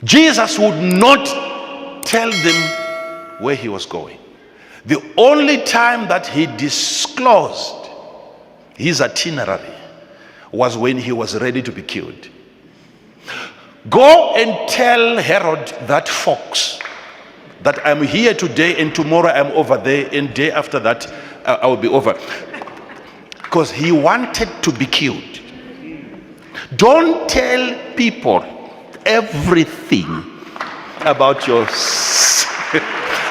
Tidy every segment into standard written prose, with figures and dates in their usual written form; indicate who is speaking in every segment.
Speaker 1: Jesus would not tell them where he was going. The only time that he disclosed his itinerary was when he was ready to be killed. Go and tell Herod that fox that I'm here today and tomorrow I'm over there and day after that I will be over. Because he wanted to be killed. Don't tell people everything about your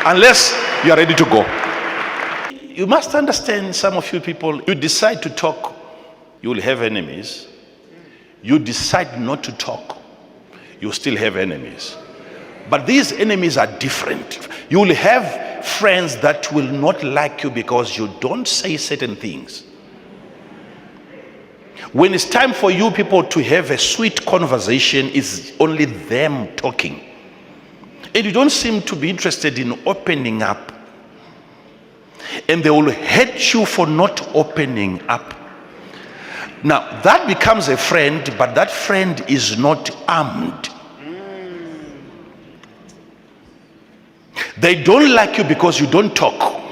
Speaker 1: unless you are ready to go. You must understand, some of you people, you decide to talk, you will have enemies. You decide not to talk, you still have enemies. But these enemies are different. You will have friends that will not like you because you don't say certain things. When it's time for you people to have a sweet conversation, it's only them talking. And you don't seem to be interested in opening up. And they will hate you for not opening up. Now, that becomes a friend, but that friend is not armed. They don't like you because you don't talk.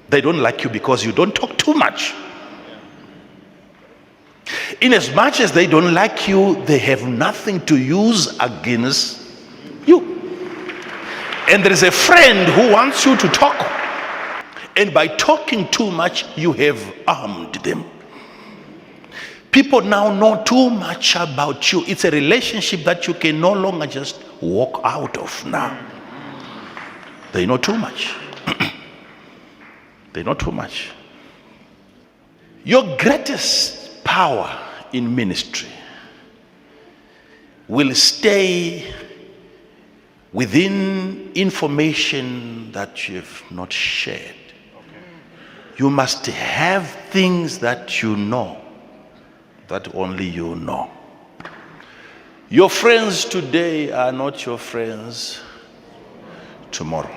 Speaker 1: They don't like you because you don't talk too much. In as much as they don't like you, they have nothing to use against you. And there is a friend who wants you to talk. And by talking too much, you have armed them. People now know too much about you. It's a relationship that you can no longer just walk out of now. They know too much. They know too much. Your greatest power in ministry will stay within information that you have not shared. You must have things that you know, that only you know. Your friends today are not your friends tomorrow.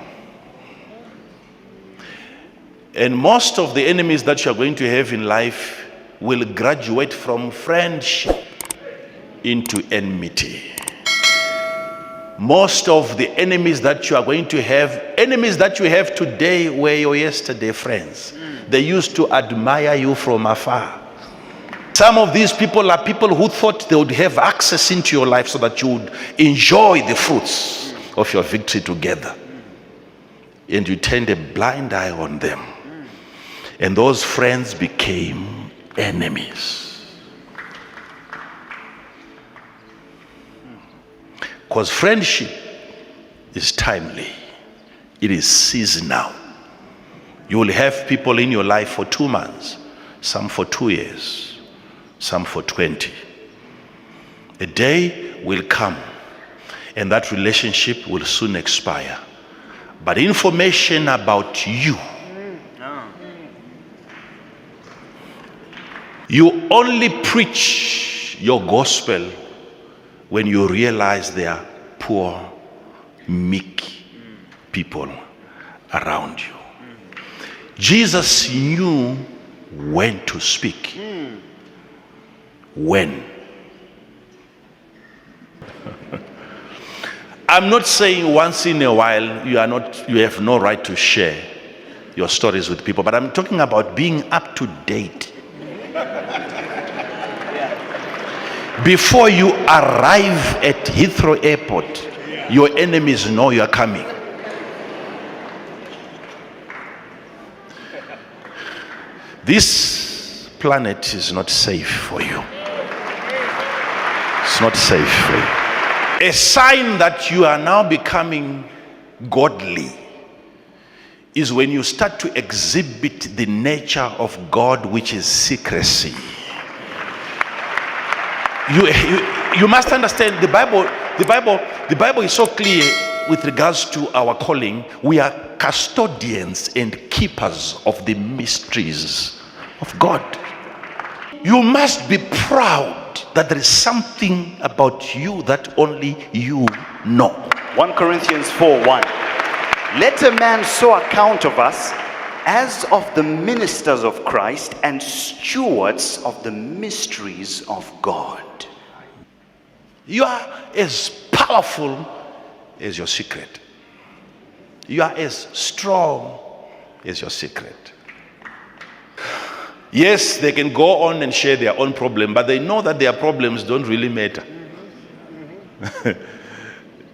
Speaker 1: And most of the enemies that you are going to have in life will graduate from friendship into enmity. Most of the enemies that you are going to have, enemies that you have today were your yesterday friends. They used to admire you from afar. Some of these people are people who thought they would have access into your life so that you would enjoy the fruits of your victory together. And you turned a blind eye on them. And those friends became enemies. Because friendship is timely. It is seasonal. You will have people in your life for 2 months, some for 2 years, some for 20. A day will come and that relationship will soon expire. But information about you, you only preach your gospel when you realize there are poor, meek people around you. Jesus knew when to speak. When. I'm not saying once in a while you have no right to share your stories with people, but I'm talking about being up to date. Before you arrive at Heathrow Airport, your enemies know you are coming. This planet is not safe for you. It's not safe for you. A sign that you are now becoming godly is when you start to exhibit the nature of God, which is secrecy. You must understand the Bible is so clear with regards to our calling. We are custodians and keepers of the mysteries of God. You must be proud that there is something about you that only you know.
Speaker 2: 1 Corinthians 4:1. Let a man so account of us as of the ministers of Christ and stewards of the mysteries of God.
Speaker 1: You are as powerful as your secret. You are as strong as your secret. Yes, they can go on and share their own problem, but they know that their problems don't really matter.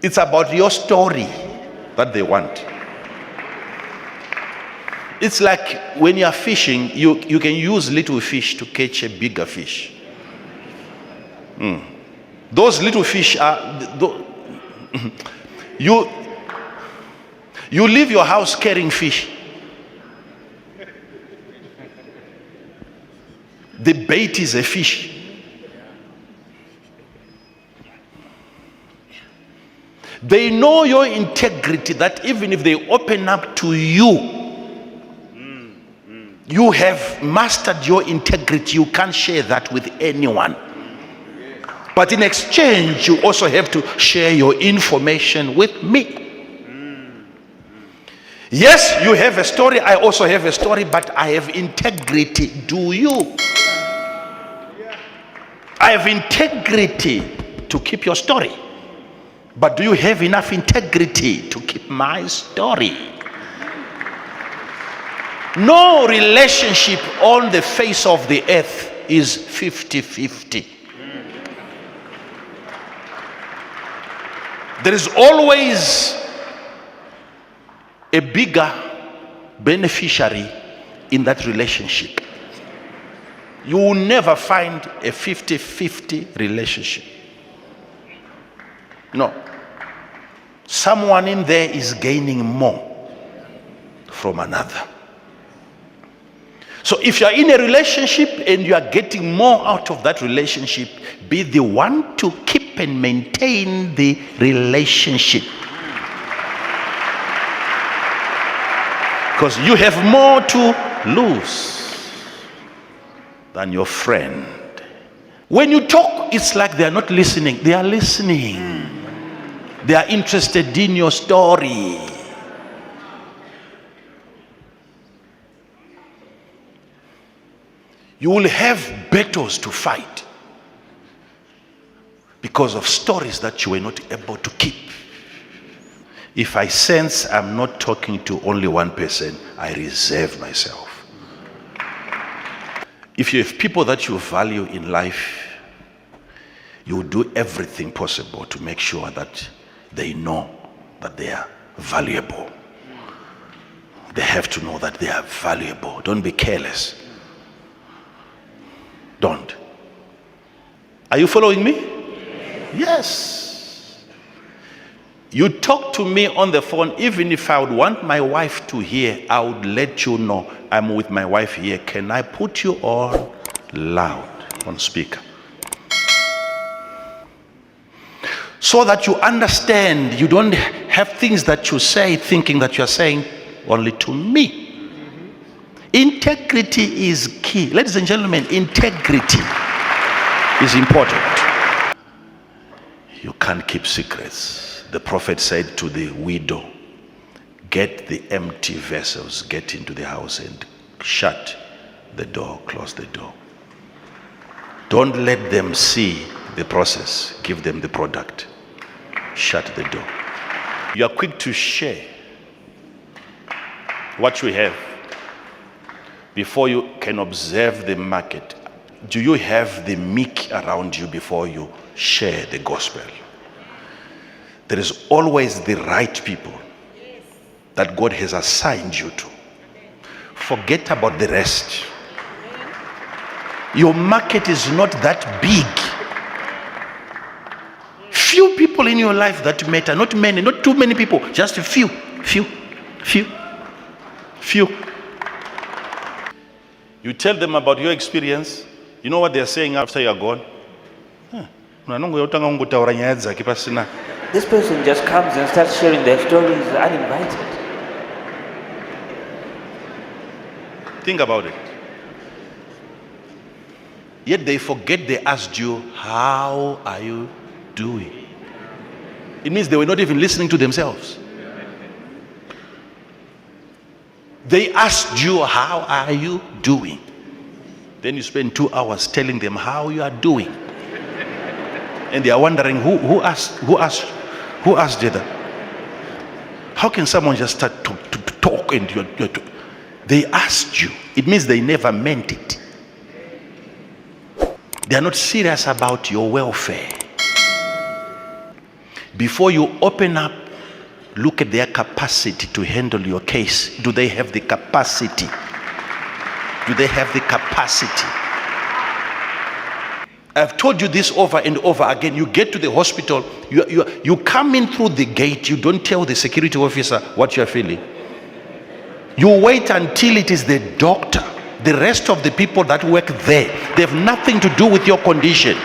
Speaker 1: It's about your story that they want. It's like when you are fishing, you can use little fish to catch a bigger fish. Those little fish are... You leave your house carrying fish. The bait is a fish. They know your integrity, that even if they open up to you, you have mastered your integrity. You can't share that with anyone. But in exchange, you also have to share your information with me. Yes, you have a story. I also have a story, but I have integrity. Do you? I have integrity to keep your story. But do you have enough integrity to keep my story? No relationship on the face of the earth is 50-50. There is always a bigger beneficiary in that relationship. You will never find a 50-50 relationship. No. Someone in there is gaining more from another. So if you are in a relationship and you are getting more out of that relationship, be the one to keep and maintain the relationship. Because you have more to lose than your friend. When you talk, it's like they are not listening. They are listening. They are interested in your story. You will have battles to fight because of stories that you were not able to keep. If I sense I'm not talking to only one person, I reserve myself. If you have people that you value in life, you will do everything possible to make sure that they know that they are valuable. They have to know that they are valuable. Don't be careless. Don't. Are you following me? Yes. You talk to me on the phone. Even if I would want my wife to hear, I would let you know I'm with my wife here. Can I put you on loud on speaker? So that you understand, you don't have things that you say thinking that you're saying only to me. Integrity is key. Ladies and gentlemen, integrity is important. You can't keep secrets. The prophet said to the widow, get the empty vessels, get into the house and shut the door, close the door. Don't let them see the process. Give them the product. Shut the door. You are quick to share what you have before you can observe the market. Do you have the meek around you before you share the gospel? There is always the right people that God has assigned you to. Forget about the rest. Your market is not that big. Few people in your life that matter, not many, not too many people, just a few. You tell them about your experience. You know what they're saying after you're gone?
Speaker 3: This person just comes and starts sharing their stories uninvited.
Speaker 1: Think about it. Yet they forget they asked you, how are you doing? It means they were not even listening to themselves. They asked you, how are you doing? Then you spend 2 hours telling them how you are doing. And they are wondering, who asked Who asked you that? How can someone just start to talk and they asked you? It means they never meant it. They are not serious about your welfare. Before you open up, look at their capacity to handle your case. Do they have the capacity? Do they have the capacity? I've told you this over and over again. You get to the hospital, you come in through the gate, you don't tell the security officer what you're feeling. You wait until it is the doctor. The rest of the people that work there, they have nothing to do with your condition.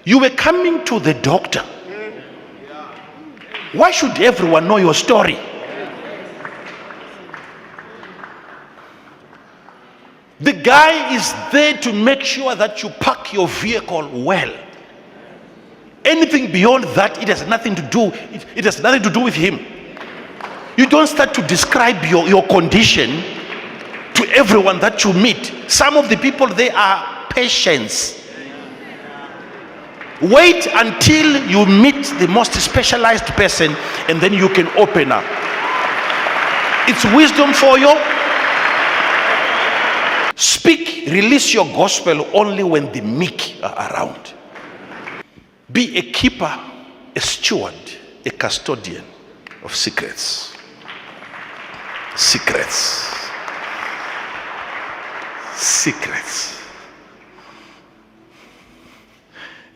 Speaker 1: You were coming to the doctor. Why should everyone know your story? The guy is there to make sure that you park your vehicle well. Anything beyond that, it has nothing to do. It has nothing to do with him. You don't start to describe your condition to everyone that you meet. Some of the people, they are patients. Wait until you meet the most specialized person and then you can open up. It's wisdom for you. Speak, release your gospel only when the meek are around. Be a keeper, a steward, a custodian of secrets. Secrets. Secrets.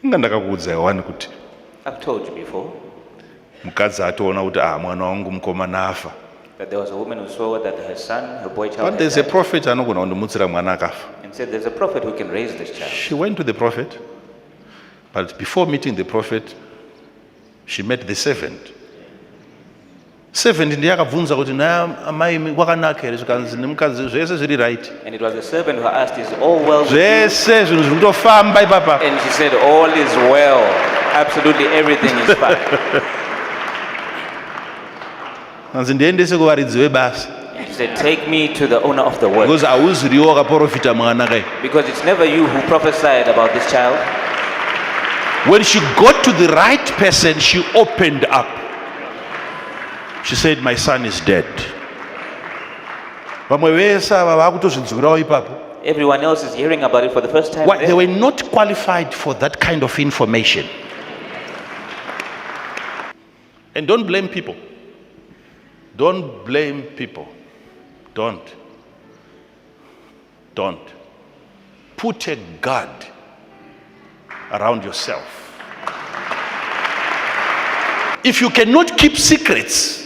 Speaker 3: I've told you before
Speaker 1: mukadzi atoona kuti mwana wangu mukomana afa.
Speaker 3: that there was a woman who saw that her son, her boy child,
Speaker 1: But there's a prophet anogona kundimutsira mwana akafa.
Speaker 3: and said there's a prophet who can raise this child.
Speaker 1: She went to the prophet, but before meeting the prophet, she met the servant. Servant ndiye akabvunza kuti na amai kwakanaka here zvikanzi nemukadzi zvese zviri right.
Speaker 3: And it was the servant who asked, is all well with you?
Speaker 1: Zvese zvinhu zviri kutofamba ipapa.
Speaker 3: And she said, all is well. Absolutely everything is fine.
Speaker 1: Kanzi ndiendese kuvaridzi vebasa.
Speaker 3: And she said, take me to the owner of the work.
Speaker 1: Because hauziriwo akaprofita mwana kai.
Speaker 3: Because it's never you who prophesied about this child.
Speaker 1: When she got to the right person, she opened up. She said, my son is dead.
Speaker 3: Everyone else is hearing about it for the first time.
Speaker 1: Why? They were not qualified for that kind of information. And don't blame people. Don't blame people. Don't. Put a guard around yourself. If you cannot keep secrets,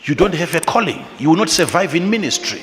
Speaker 1: you don't have a calling. You will not survive in ministry.